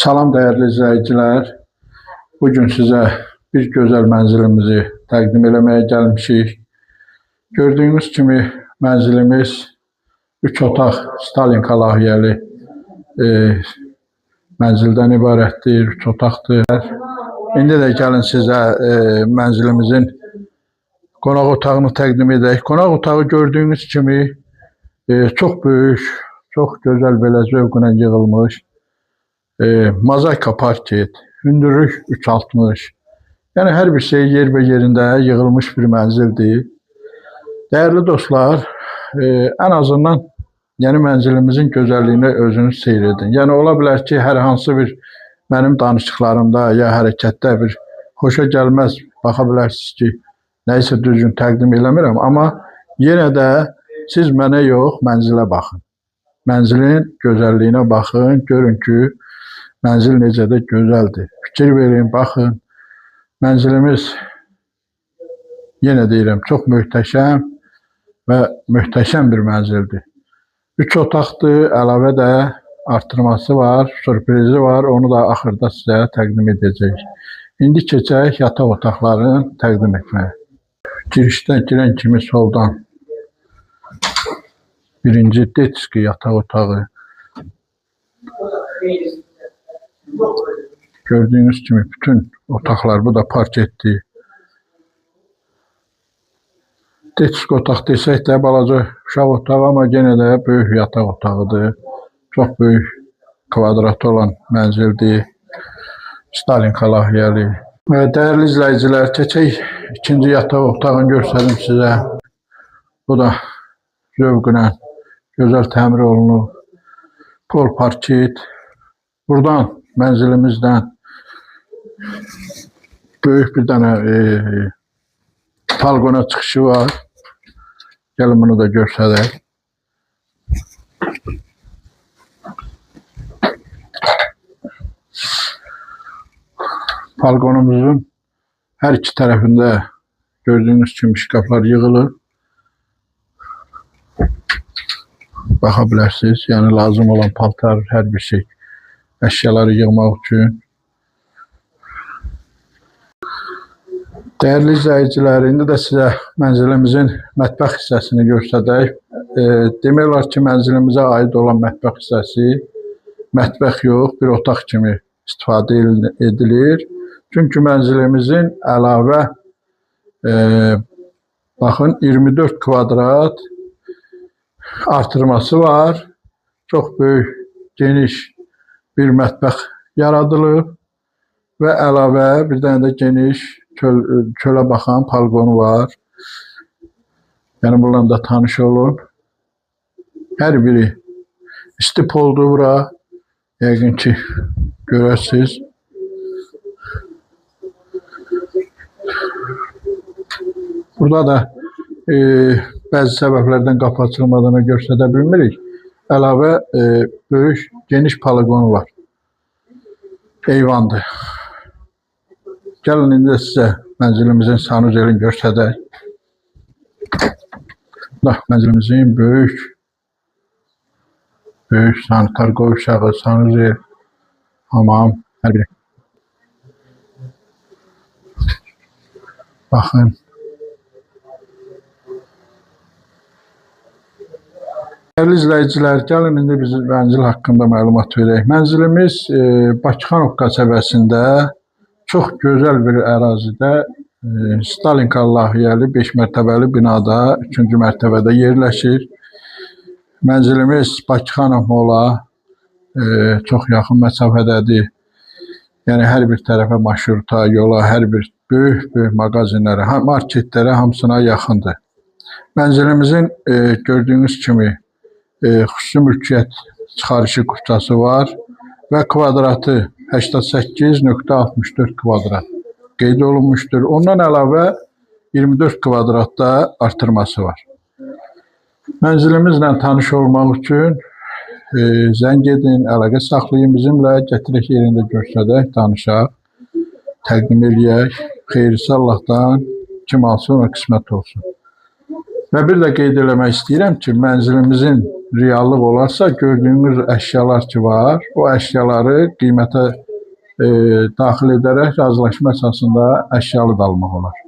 Salam dəyərli izləyicilər. Bugün sizə bir gözəl mənzilimizi təqdim eləməyə gəlmişik. Gördüyünüz kimi mənzilimiz 3 otaq Stalinka layihəli mənzildən ibarətdir, 3 otaqdır. İndi də gəlin sizə mənzilimizin qonaq otağını təqdim edək. Qonaq otağı gördüyünüz kimi çox böyük, çox gözəl belə zövqlə yığılmış. Mozaika parket, hündürlük 3.60. Yəni hər bir şey yer və yerində yığılmış bir mənzildir. Dəyərli dostlar, ən azından mənzilimizin gözəlliyini özünüz seyr edin. Yəni ola bilər ki, hər hansı bir mənim danışıqlarımda ya hərəkətdə bir xoşa gəlməz, baxa bilərsiniz ki, nəyisə düzgün təqdim eləmirəm, amma yenə də siz mənə yox, mənzilə baxın. Mənzilin gözəlliyinə baxın, görün ki, mənzil necə də gözəldir. Fikir verin, baxın. Mənzilimiz, yenə deyirəm, çox möhtəşəm və möhtəşəm bir mənzildir. 3 otaqdır, əlavə də artırması var, sürprizi var. Onu da axırda sizə təqdim edəcəyik. İndi keçək yataq otaqlarını təqdim etməyə. Girişdən girən kimi soldan birinci detski yataq otağı. Gördüyünüz kimi bütün otaqlar, bu da parketdir. Detsk otaq desək də balaca uşaq otağı, amma yenə də böyük yataq otağıdır. Çox böyük kvadratı olan mənzildir. Stalinka layihəli. Dəyərli izləyicilər, keçək ikinci yataq otağını göstərim sizə. Bu da zövqlə gözəl təmir olunub. Pol parket. Buradan mənzilimizdən böyük bir dənə balkona çıxışı var. Gəlin bunu da göstərək. Balkonumuzun hər iki tərəfində gördüyünüz kimi şkaflar yığılır. Baxa bilərsiniz, yəni lazım olan paltar, hər bir şey, əşyaları yığmaq üçün. Dəyərli izləyicilər, indi də sizə mənzilimizin mətbəx hissəsini göstərək. Demək olar ki, mənzilimizə aid olan mətbəx hissəsi mətbəx yox, bir otaq kimi istifadə edilir. Çünki mənzilimizin əlavə baxın 24 kvadrat artırması var. Çox böyük, geniş bir mətbəx yaradılıb və əlavə bir dənə də geniş çölə baxan balkonu var. Yəni bununla da tanış olun. Hər biri isti poldur bura. Yəqin ki, görərsiniz. Burada da bəzi səbəblərdən qapı açılmadığını göstərə bilmirik. Əlavə böyük, geniş poligonu var. Eyvandır. Gəlin indi də sizə mənzilimizin sanuzelini göstərək. Mənzilimizin böyük sanitar qovşağı, sanuzel, hamam, hər biri. Baxın. Dəyərli izləyicilər, gəlin indi biz mənzil haqqında məlumat verək. Mənzilimiz Bakıxanov qəsəbəsində çox gözəl bir ərazidə Stalinka layihəli 5 mərtəbəli binada 3-cü mərtəbədə yerləşir. Mənzilimiz Bakıxanov mola çox yaxın məsafədədir. Yəni hər bir tərəfə marşruta, yola, hər bir böyük mağazinlərə, marketlərə hamısına yaxındır. Mənzilimizin gördüyünüz kimi xüsusi mülkiyyət çıxarışı küçəsi var və kvadratı 88.64 kvadrat qeyd olunmuşdur. Ondan əlavə 24 kvadratda artırması var. Mənzilimizlə tanış olmaq üçün zəng edin, əlaqə saxlayın bizimlə, gətirək yerində göstərək, danışaq, təqdim eləyək. Xeyirlisi Allahdan kim alsın, o qismət olsun. Və bir də qeyd eləmək istəyirəm ki, mənzilimizin reallıq olarsa, gördüyünüz əşyalar ki var, o əşyaları qiymətə daxil edərək razılaşma əsasında əşyalı da almaq olar.